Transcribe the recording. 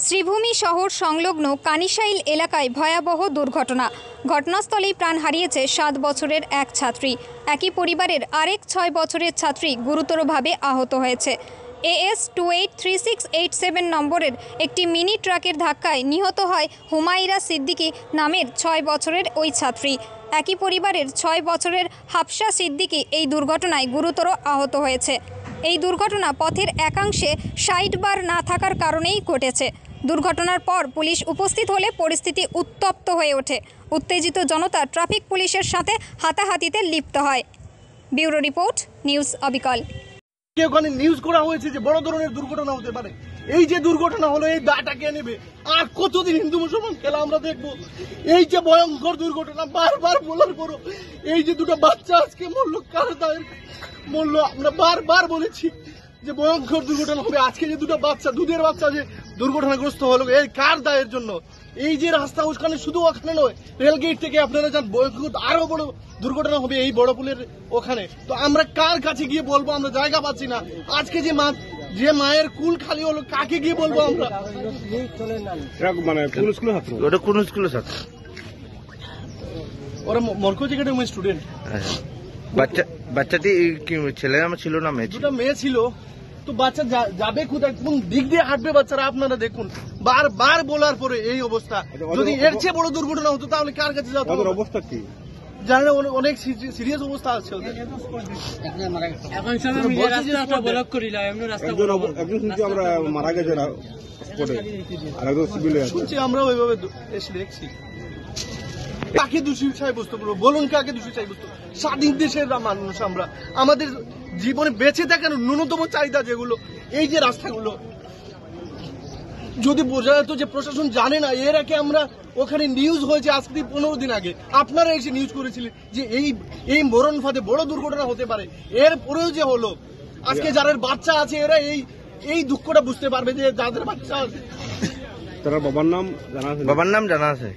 শ্রীভূমি শহর সংলগ্ন কানিশাইল এলাকায় ভয়াবহ দুর্ঘটনা। ঘটনাস্থলেই প্রাণ হারিয়েছে 7 বছরের এক ছাত্রী। একই পরিবারের আরেক 6 বছরের ছাত্রী গুরুতরভাবে আহত হয়েছে। AS 283687 নম্বরের একটি মিনি ট্রাকের ধাক্কায় নিহত হয় হুমায়রা সিদ্দিকী নামের 6 বছরের ওই ছাত্রী। একই পরিবারের 6 বছরের হাফসা সিদ্দিকী এই দুর্ঘটনায় গুরুতর আহত হয়েছে। এই দুর্ঘটনা পথের একাংশে সাইড বার না থাকার কারণেই ঘটেছে। দুর্ঘটনার পর পুলিশ উপস্থিত হলে পরিস্থিতি উত্তপ্ত হয়ে ওঠে। উত্তেজিত জনতা ট্রাফিক পুলিশের সাথে হাতাহাতিতে লিপ্ত হয়। ব্যুরো রিপোর্ট, নিউজ অবিকল। ওখানে নিউজ করা হয়েছে যে বড় ধরনের দুর্ঘটনা হতে পারে। এই যে দুর্ঘটনা হলো, এই দায়টা কে নেবে? আর কতদিন হিন্দু মুসলমান খেলা আমরা দেখবো? এই যে ভয়ঙ্কর দুর্ঘটনা বারবার বলার পরও এই যে দুটো বাচ্চা আজকে মরলো, কার দায় মরলো? আমরা বারবার বলেছি যে ভয়ঙ্কর দুর্ঘটনা হবে। আজকে যে দুটো বাচ্চা, দুধের বাচ্চা যে দুর্ঘটনাগ্রস্ত হলো, এই কার দায়ের জন্য? এই যে রাস্তা ওখানে, শুধু ওখানে নয়, রেলগেট থেকে আপনারা যান, আরো বড় দুর্ঘটনা হবে এই বড় পুলের ওখানে। তো আমরা কার কাছে গিয়ে বলবো? আমরা জায়গা পাচ্ছি না। আজকে যে মায়ের কুল খালি হলো, কাকে গিয়ে বলবো আমরা? মানে কোন স্কুলের ছাত্র? ওটা কোন স্কুলের ছাত্র? ওরা মরকজ একাডেমির স্টুডেন্ট। বাচ্চাটি কি ছেলে আমার ছিল না মেয়ে? দুটা মেয়ে ছিল। তো বাচ্চা যাবে কোথায়, কোন দিক দিয়ে হাঁটবে বাচ্চারা? আপনারা দেখুন, বারবার বলার পরে এই অবস্থা। যদি এর চেয়ে বড় দুর্ঘটনা হতো তাহলে কার কাছে যেত? ওদের অবস্থা কি জানি না, অনেক সিরিয়াস অবস্থা আছে ওদের। একজন শুনছি আমরা মারা গেছে না স্পটে, আর একজন সিভিলে আছে। শুনছি আমরাও ওইভাবে এসে দেখছি। কাকে দোষী সাব্যস্ত করবো? বলুন, কাকে দোষী সাব্যস্ত? স্বাধীন দেশের মানুষ আমরা, আমাদের জীবনে বেঁচে থাকার ন্যূনতম চাহিদা যেগুলো, এই যে রাস্তাগুলো যদি বোঝা যেত যে প্রশাসন জানে না। এর আগে আমরা ওখানে নিউজ হয়েছে আজ থেকে 15 দিন আগে, আপনারা এসে নিউজ করেছিলেন যে এই মরণ ফাঁদে বড় দুর্ঘটনা হতে পারে। এরপরেও যে হলো, আজকে যাদের বাচ্চা আছে এরা এই দুঃখটা বুঝতে পারবে যে যাদের বাচ্চা আছে। তার বাবার নাম জানা আছে?